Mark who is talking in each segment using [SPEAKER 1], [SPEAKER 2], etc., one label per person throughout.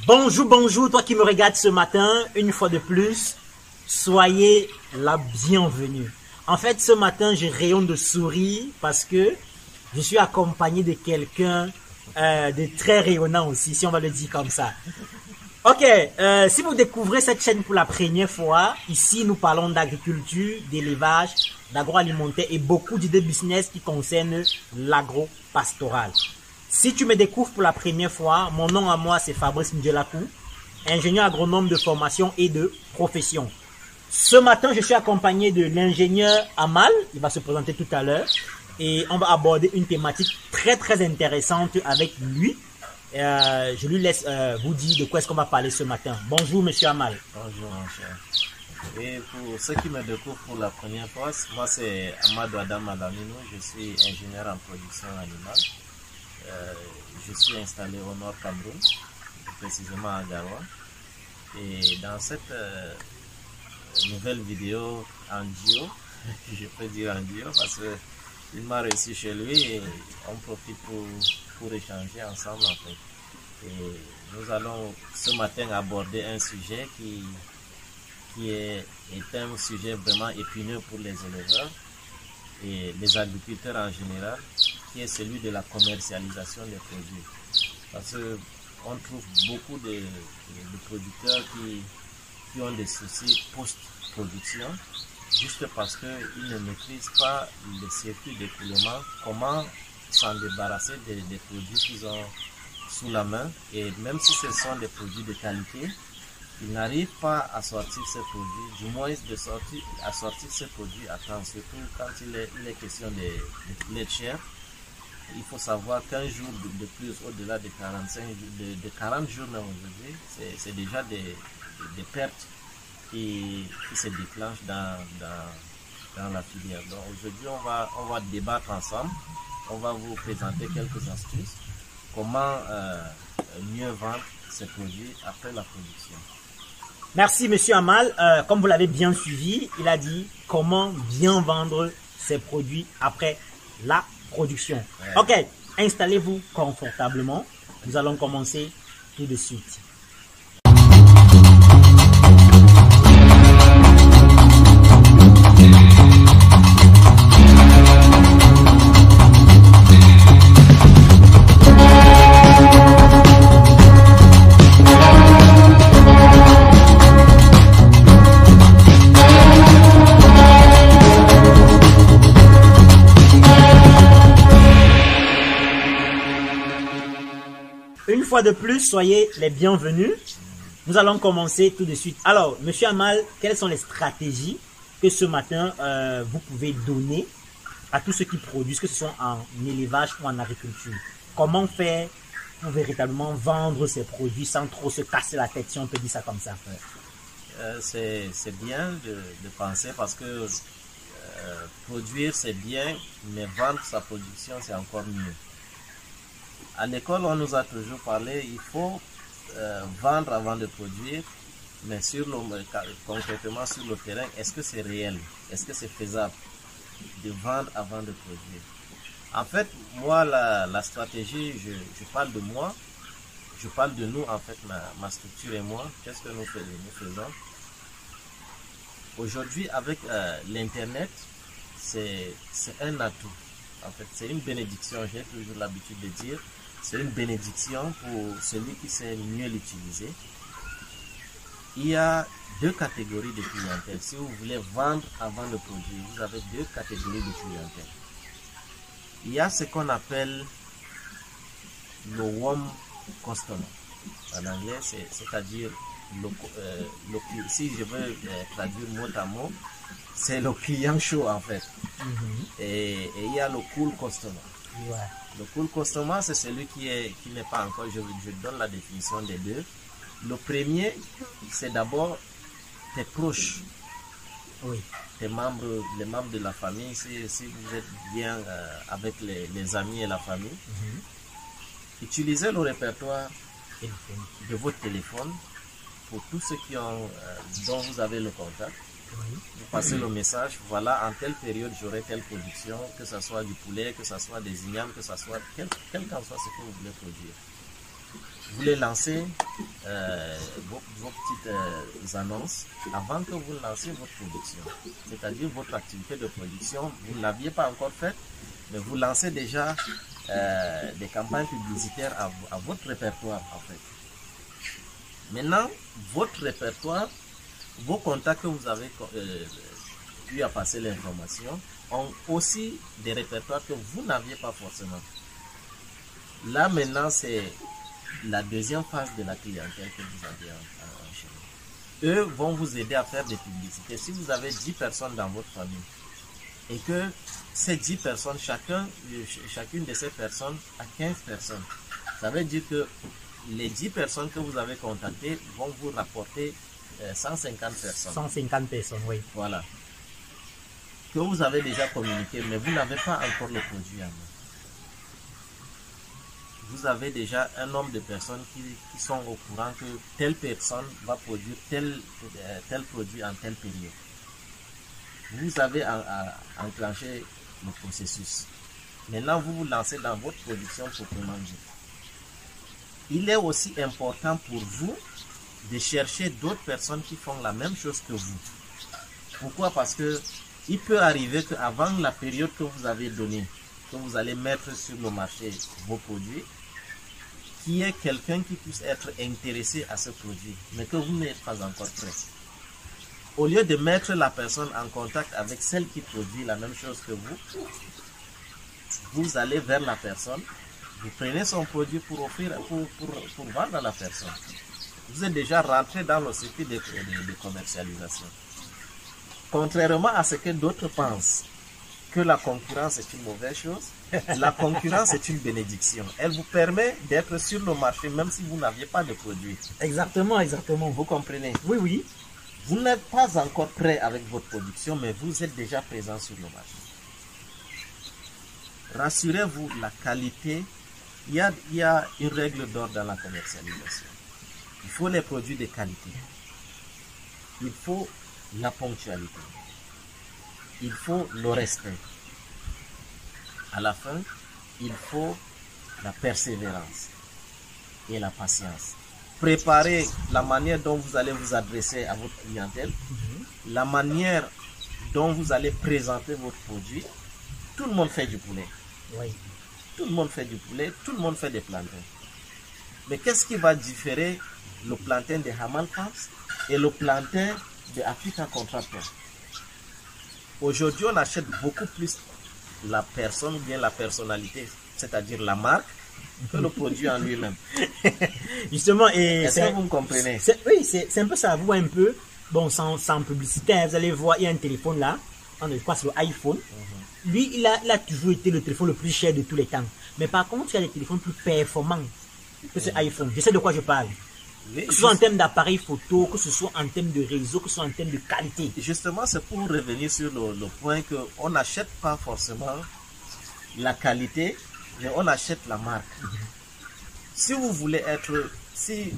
[SPEAKER 1] Bonjour, bonjour, toi qui me regardes ce matin, une fois de plus, soyez la bienvenue. En fait, ce matin, je rayonne de sourire parce que je suis accompagné de quelqu'un de très rayonnant aussi, si on va le dire comme ça. Ok, si vous découvrez cette chaîne pour la première fois, ici nous parlons d'agriculture, d'élevage, d'agroalimentaire et beaucoup d'idées business qui concernent l'agro-pastoral. Si tu me découvres pour la première fois, mon nom à moi c'est Fabrice Ndjelakou, ingénieur agronome de formation et de profession. Ce matin, je suis accompagné de l'ingénieur Amal, il va se présenter tout à l'heure, et on va aborder une thématique très intéressante avec lui. Je lui laisse vous dire de quoi est-ce qu'on va parler ce matin. Bonjour monsieur Amal.
[SPEAKER 2] Bonjour mon cher. Et pour ceux qui me découvrent pour la première fois, moi c'est Amadou Adam Adamino, je suis ingénieur en production animale. Je suis installé au nord Cameroun, précisément à Garoua. Et dans cette nouvelle vidéo en duo, je peux dire en duo parce qu'il m'a reçu chez lui et on profite pour échanger ensemble en fait. Et nous allons ce matin aborder un sujet qui est un sujet vraiment épineux pour les éleveurs et les agriculteurs en général, qui est celui de la commercialisation des produits. Parce qu'on trouve beaucoup de producteurs qui ont des soucis post-production, juste parce qu'ils ne maîtrisent pas les circuits d'écoulement, comment s'en débarrasser des produits qu'ils ont sous la main. Et même si ce sont des produits de qualité, ils n'arrivent pas à sortir ces produits, du moins à sortir ces produits à temps, surtout quand il est question de poulet de chair. Il faut savoir qu'un jour de plus, au-delà de 40 jours même aujourd'hui, c'est déjà des pertes qui se déclenchent dans la filière. Donc aujourd'hui, on va débattre ensemble, on va vous présenter quelques astuces, comment mieux vendre ces produits après la production.
[SPEAKER 1] Merci monsieur Amal. Comme vous l'avez bien suivi, il a dit comment bien vendre ses produits après la production. Ouais. Ok, installez-vous confortablement. Nous allons commencer tout de suite. Une fois de plus, soyez les bienvenus. Nous allons commencer tout de suite. Alors, monsieur Amal, quelles sont les stratégies que ce matin vous pouvez donner à tous ceux qui produisent, que ce soit en élevage ou en agriculture? Comment faire pour véritablement vendre ces produits sans trop se casser la tête, si on peut dire ça comme ça?
[SPEAKER 2] C'est bien de penser parce que produire c'est bien, mais vendre sa production c'est encore mieux. À l'école, on nous a toujours parlé, il faut vendre avant de produire, mais concrètement sur le terrain, est-ce que c'est réel? Est-ce que c'est faisable de vendre avant de produire? En fait, moi, la stratégie, je parle de moi, je parle de nous, en fait, ma structure et moi, qu'est-ce que nous faisons? Aujourd'hui, avec l'Internet, c'est un atout. En fait, c'est une bénédiction, j'ai toujours l'habitude de dire. C'est une bénédiction pour celui qui sait mieux l'utiliser. Il y a deux catégories de clientèle. Si vous voulez vendre avant de produire, vous avez deux catégories de clientèle. Il y a ce qu'on appelle le warm customer. En anglais, c'est-à-dire, si je veux traduire mot à mot, c'est le client chaud en fait. Et il y a le cool customer.
[SPEAKER 1] Ouais.
[SPEAKER 2] Le cool customer, c'est celui qui n'est pas encore, je donne la définition des deux. Le premier, c'est d'abord tes proches.
[SPEAKER 1] Oui.
[SPEAKER 2] Les membres de la famille, si vous êtes bien avec les amis et la famille. Utilisez le répertoire de votre téléphone pour tous ceux dont vous avez le contact. Vous passez le message, voilà, en telle période j'aurai telle production, que ce soit du poulet, que ce soit des ignames, que ce soit quel qu'en soit ce que vous voulez produire. Vous les lancez vos petites annonces avant que vous lancez votre production. C'est-à-dire votre activité de production, vous ne l'aviez pas encore faite, mais vous lancez déjà des campagnes publicitaires à votre répertoire en fait. Maintenant, votre répertoire, vos contacts que vous avez eu à passer l'information ont aussi des répertoires que vous n'aviez pas forcément. Là maintenant, c'est la deuxième phase de la clientèle que vous avez en eux vont vous aider à faire des publicités. Si vous avez 10 personnes dans votre famille et que ces 10 personnes, chacune de ces personnes a 15 personnes, ça veut dire que les 10 personnes que vous avez contactées vont vous rapporter 150 personnes.
[SPEAKER 1] 150 personnes, oui.
[SPEAKER 2] Voilà. Que vous avez déjà communiqué, mais vous n'avez pas encore le produit en main. Vous avez déjà un nombre de personnes qui sont au courant que telle personne va produire tel produit en telle période. Vous avez enclenché le processus. Maintenant, vous vous lancez dans votre production proprement dit. Il est aussi important pour vous de chercher d'autres personnes qui font la même chose que vous. Pourquoi? Parce que il peut arriver qu'avant la période que vous avez donnée, que vous allez mettre sur le marché vos produits, qu'il y ait quelqu'un qui puisse être intéressé à ce produit, mais que vous n'êtes pas encore prêt. Au lieu de mettre la personne en contact avec celle qui produit la même chose que vous allez vers la personne, vous prenez son produit pour offrir, pour vendre à la personne. Vous êtes déjà rentré dans le circuit de commercialisation. Contrairement à ce que d'autres pensent, que la concurrence est une mauvaise chose, la concurrence est une bénédiction. Elle vous permet d'être sur le marché même si vous n'aviez pas de produit.
[SPEAKER 1] Exactement, exactement.
[SPEAKER 2] Vous comprenez?
[SPEAKER 1] Oui, oui.
[SPEAKER 2] Vous n'êtes pas encore prêt avec votre production, mais vous êtes déjà présent sur le marché. Rassurez-vous, la qualité, il y a une règle d'or dans la commercialisation. Il faut les produits de qualité. Il faut la ponctualité. Il faut le respect. À la fin, il faut la persévérance et la patience. Préparez la manière dont vous allez vous adresser à votre clientèle, la manière dont vous allez présenter votre produit. Tout le monde fait du poulet.
[SPEAKER 1] Oui.
[SPEAKER 2] Tout le monde fait du poulet, tout le monde fait des plantains. Mais qu'est-ce qui va différer le plantain de Hamal Farms et le plantain de Africa Contractor? Aujourd'hui, on achète beaucoup plus la personne ou bien la personnalité, c'est-à-dire la marque, que le produit en lui-même.
[SPEAKER 1] Justement,
[SPEAKER 2] est-ce que vous me comprenez?
[SPEAKER 1] Oui, c'est un peu ça. Vous voyez un peu, bon, sans publicité, vous allez voir, il y a un téléphone là, je crois que c'est l'iPhone. Lui, il a toujours été le téléphone le plus cher de tous les temps. Mais par contre, il y a des téléphones plus performants que ce iPhone. Je sais de quoi je parle.
[SPEAKER 2] Oui,
[SPEAKER 1] que ce soit en termes d'appareil photo, que ce soit en termes de réseau, que ce soit en termes de qualité.
[SPEAKER 2] Justement, c'est pour revenir sur le point qu'on n'achète pas forcément la qualité, mais on achète la marque. Si vous voulez si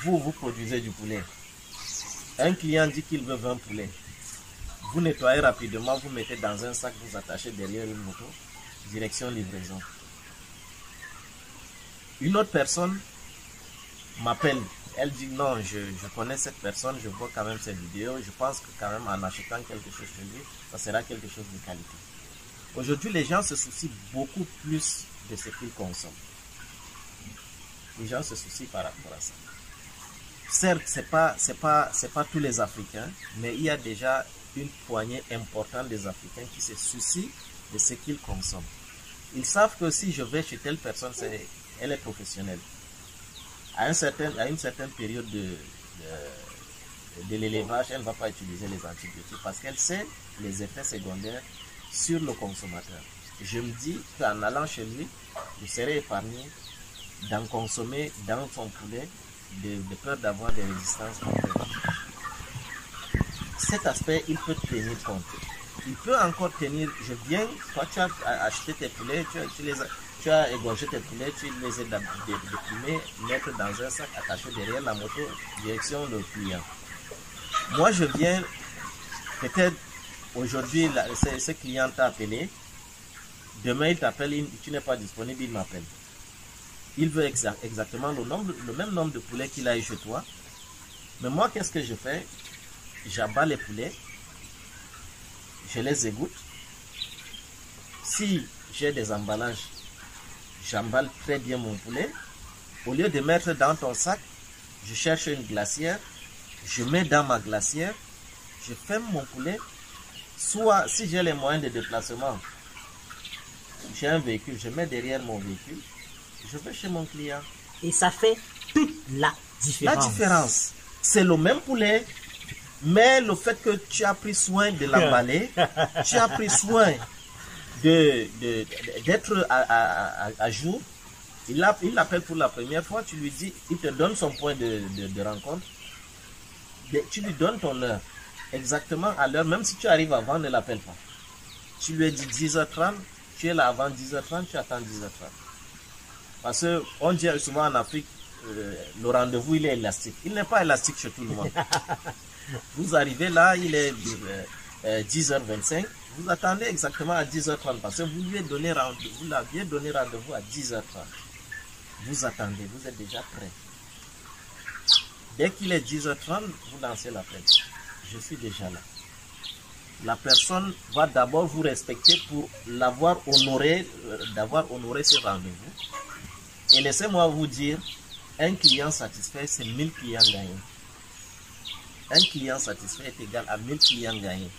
[SPEAKER 2] vous produisez du poulet, un client dit qu'il veut 20 poulets, vous nettoyez rapidement, vous mettez dans un sac, vous attachez derrière une moto, direction livraison. Une autre personne m'appelle, elle dit non, je connais cette personne, je vois quand même cette vidéo, je pense que quand même en achetant quelque chose chez lui, ça sera quelque chose de qualité. Aujourd'hui, les gens se soucient beaucoup plus de ce qu'ils consomment. Les gens se soucient par rapport à ça. Certes, c'est pas tous les Africains, mais il y a déjà une poignée importante des Africains qui se soucient de ce qu'ils consomment. Ils savent que si je vais chez telle personne, elle est professionnelle. À une certaine période de l'élevage, elle ne va pas utiliser les antibiotiques parce qu'elle sait les effets secondaires sur le consommateur. Je me dis qu'en allant chez lui, je serai épargné d'en consommer dans son poulet de peur d'avoir des résistances. Cet aspect, il peut tenir compte. Il peut encore tenir, toi tu as acheté tes poulets, tu as égorgé tes poulets, tu les as déprimés, mettre dans un sac attaché derrière la moto, direction le client. Moi je viens, peut-être aujourd'hui, ce client t'a appelé, demain il t'appelle, tu n'es pas disponible, il m'appelle. il veut exactement le même nombre de poulets qu'il a eu chez toi. Mais moi, qu'est-ce que je fais? J'abats les poulets, je les égoutte. Si j'ai des emballages, j'emballe très bien mon poulet. Au lieu de mettre dans ton sac, je cherche une glacière, je mets dans ma glacière, je ferme mon poulet. Soit, si j'ai les moyens de déplacement, j'ai un véhicule, je mets derrière mon véhicule, je vais chez mon client.
[SPEAKER 1] Et ça fait toute la différence.
[SPEAKER 2] La différence, c'est le même poulet, mais le fait que tu as pris soin de l'emballer, tu as pris soin d'être à jour. Il l'appelle pour la première fois, tu lui dis, il te donne son point de rencontre. Tu lui donnes ton heure, exactement à l'heure, même si tu arrives avant, ne l'appelle pas. Tu lui as dit 10h30, tu es là avant 10h30, tu attends 10h30. Parce qu'on dit souvent en Afrique, le rendez-vous il est élastique. Il n'est pas élastique chez tout le monde. Vous arrivez là, il est 10h25, vous attendez exactement à 10h30 parce que vous l'aviez donné rendez-vous à 10h30. Vous attendez, vous êtes déjà prêt. Dès qu'il est 10h30, vous lancez l'appel. Je suis déjà là. La personne va d'abord vous respecter pour l'avoir honoré, d'avoir honoré ce rendez-vous. Et laissez-moi vous dire, un client satisfait, c'est 1000 clients gagnés. Un client satisfait est égal à 1000 clients gagnés.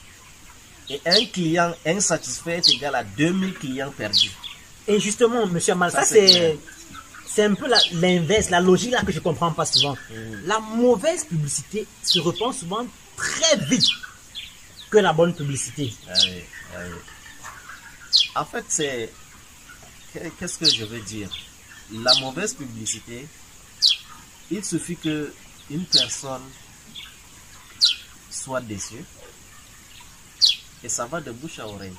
[SPEAKER 2] Et un client insatisfait est égal à 2000 clients perdus.
[SPEAKER 1] Et justement, monsieur Amal, ça c'est un peu l'inverse, la logique là que je ne comprends pas souvent. La mauvaise publicité se répand souvent très vite que la bonne publicité.
[SPEAKER 2] Oui. En fait, qu'est-ce que je veux dire? La mauvaise publicité, il suffit que une personne soit déçue et ça va de bouche à oreille.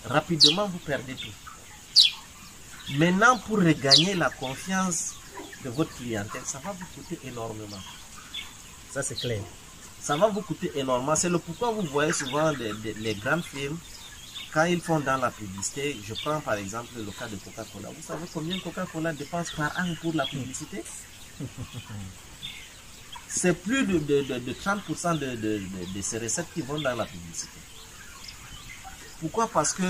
[SPEAKER 2] Rapidement, vous perdez tout. Maintenant, pour regagner la confiance de votre clientèle, ça va vous coûter énormément.
[SPEAKER 1] Ça, c'est clair.
[SPEAKER 2] Ça va vous coûter énormément. C'est le pourquoi vous voyez souvent les grandes firmes, quand ils font dans la publicité, je prends par exemple le cas de Coca-Cola. Vous savez combien Coca-Cola dépense par an pour la publicité? C'est plus de 30% de ces recettes qui vont dans la publicité. Pourquoi? Parce que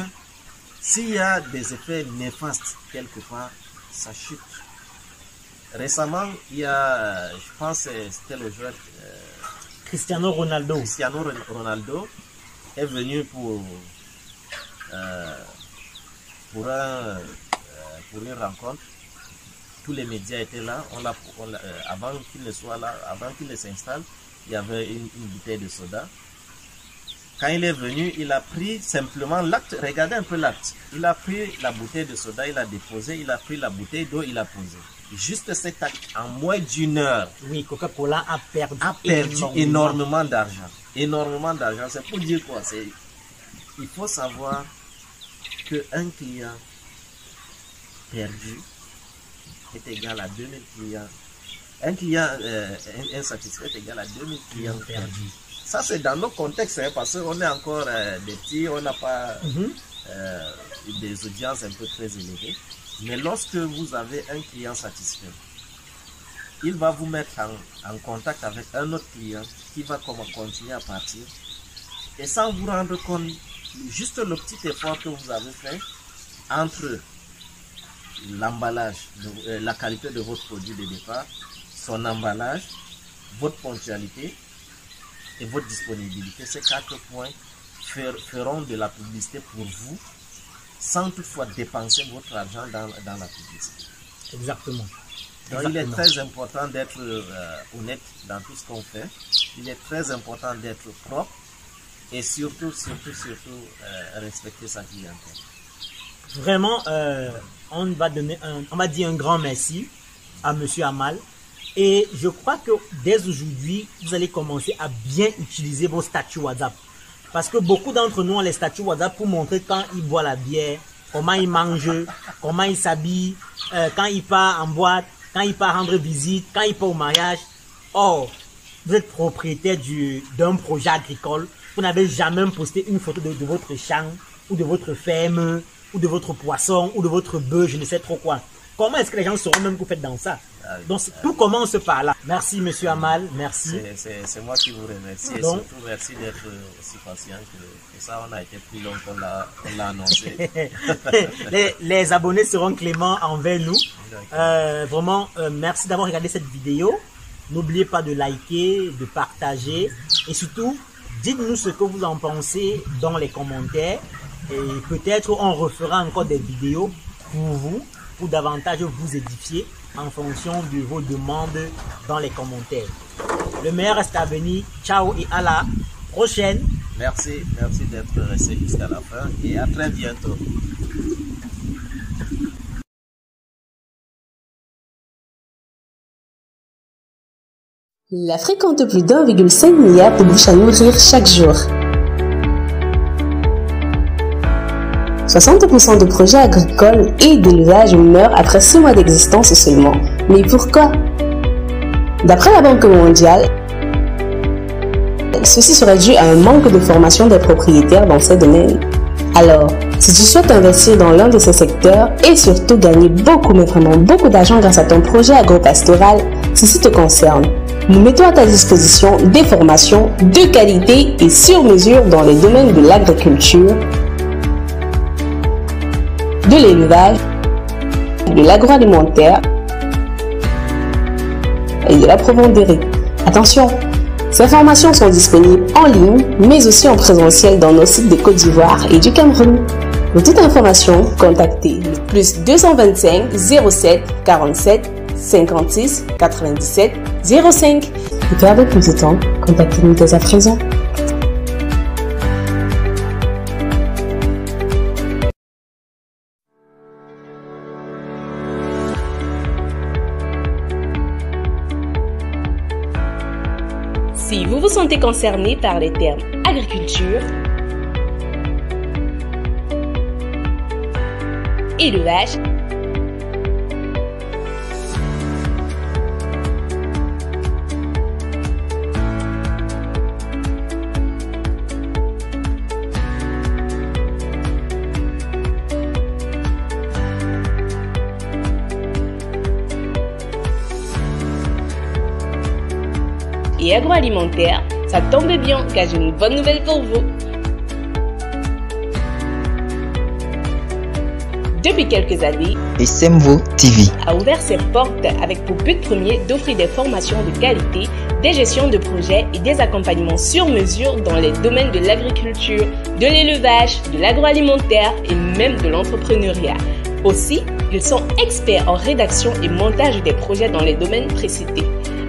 [SPEAKER 2] s'il y a des effets néfastes quelque part, ça chute. Récemment, il y a, je pense que c'était le joueur
[SPEAKER 1] Cristiano Ronaldo.
[SPEAKER 2] Cristiano Ronaldo est venu pour une rencontre. Tous les médias étaient là. Avant qu'il ne soit là, avant qu'il ne s'installe, il y avait une bouteille de soda. Quand il est venu, il a pris simplement l'acte. Regardez un peu l'acte. Il a pris la bouteille de soda, il a déposé, il a pris la bouteille d'eau, il a posé. Juste cet acte, en moins d'une heure.
[SPEAKER 1] Oui, Coca-Cola a perdu
[SPEAKER 2] énormément d'argent. Énormément d'argent. C'est pour dire quoi? Il faut savoir qu'un client perdu est égal à 2000 clients. Un client insatisfait est égal à 2000 clients perdus. Ça, c'est dans nos contextes, hein, parce qu'on est encore des petits, on n'a pas des audiences un peu très élevées. Mais lorsque vous avez un client satisfait, il va vous mettre en contact avec un autre client qui va continuer à partir. Et sans vous rendre compte, juste le petit effort que vous avez fait entre l'emballage, la qualité de votre produit de départ, son emballage, votre ponctualité et votre disponibilité, ces 4 points feront de la publicité pour vous sans toutefois dépenser votre argent dans la publicité.
[SPEAKER 1] Exactement.
[SPEAKER 2] Donc il est très important d'être honnête dans tout ce qu'on fait. Il est très important d'être propre et surtout respecter sa clientèle.
[SPEAKER 1] Vraiment, on va dire un grand merci à Monsieur Amal. Et je crois que dès aujourd'hui, vous allez commencer à bien utiliser vos statuts WhatsApp. Parce que beaucoup d'entre nous ont les statuts WhatsApp pour montrer quand ils boivent la bière, comment ils mangent, comment ils s'habillent, quand ils partent en boîte, quand ils partent rendre visite, quand ils partent au mariage. Or, vous êtes propriétaire d'un projet agricole, vous n'avez jamais posté une photo de votre champ, ou de votre ferme, ou de votre poisson, ou de votre bœuf, je ne sais trop quoi. comment est-ce que les gens sauront même que vous faites dans ça? Donc tout commence par là. Merci Monsieur Amal, merci.
[SPEAKER 2] C'est moi qui vous remercie. Donc, et surtout merci d'être aussi patient que ça, on a été plus long qu'on l'a annoncé.
[SPEAKER 1] les abonnés seront cléments envers nous. Vraiment, merci d'avoir regardé cette vidéo. N'oubliez pas de liker, de partager et surtout, dites-nous ce que vous en pensez dans les commentaires. Et peut-être on refera encore des vidéos pour vous, pour davantage vous édifier en fonction de vos demandes dans les commentaires. Le meilleur reste à venir. Ciao et à la prochaine.
[SPEAKER 2] Merci d'être resté jusqu'à la fin et à très bientôt.
[SPEAKER 3] L'Afrique compte plus d'1,5 milliard de bouches à nourrir chaque jour. 60% de projets agricoles et d'élevage meurent après 6 mois d'existence seulement. Mais pourquoi? D'après la Banque mondiale, ceci serait dû à un manque de formation des propriétaires dans ces domaines. Alors, si tu souhaites investir dans l'un de ces secteurs et surtout gagner beaucoup, mais vraiment beaucoup d'argent grâce à ton projet agropastoral, ceci te concerne. Nous mettons à ta disposition des formations de qualité et sur mesure dans les domaines de l'agriculture, de l'élevage, de l'agroalimentaire et de la provenderie. Attention, ces formations sont disponibles en ligne, mais aussi en présentiel dans nos sites de Côte d'Ivoire et du Cameroun. Pour toute information, contactez le plus 225 07 47 56 97 05. Pour perdre plus de temps, contactez-nous dès à présent. Si vous vous sentez concerné par les termes agriculture, élevage, et agroalimentaire, ça tombe bien car j'ai une bonne nouvelle pour vous. Depuis quelques années,
[SPEAKER 4] SMVO TV
[SPEAKER 3] a ouvert ses portes avec pour but premier d'offrir des formations de qualité, des gestions de projets et des accompagnements sur mesure dans les domaines de l'agriculture, de l'élevage, de l'agroalimentaire et même de l'entrepreneuriat. Aussi, ils sont experts en rédaction et montage des projets dans les domaines précités.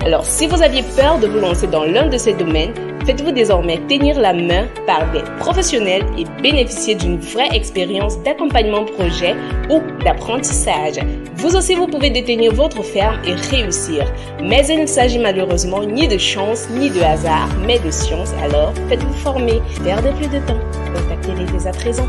[SPEAKER 3] Alors, si vous aviez peur de vous lancer dans l'un de ces domaines, faites-vous désormais tenir la main par des professionnels et bénéficiez d'une vraie expérience d'accompagnement projet ou d'apprentissage. Vous aussi, vous pouvez détenir votre ferme et réussir. Mais il ne s'agit malheureusement ni de chance ni de hasard, mais de science. Alors, faites-vous former. Perdez plus de temps. Contactez-les dès à présent.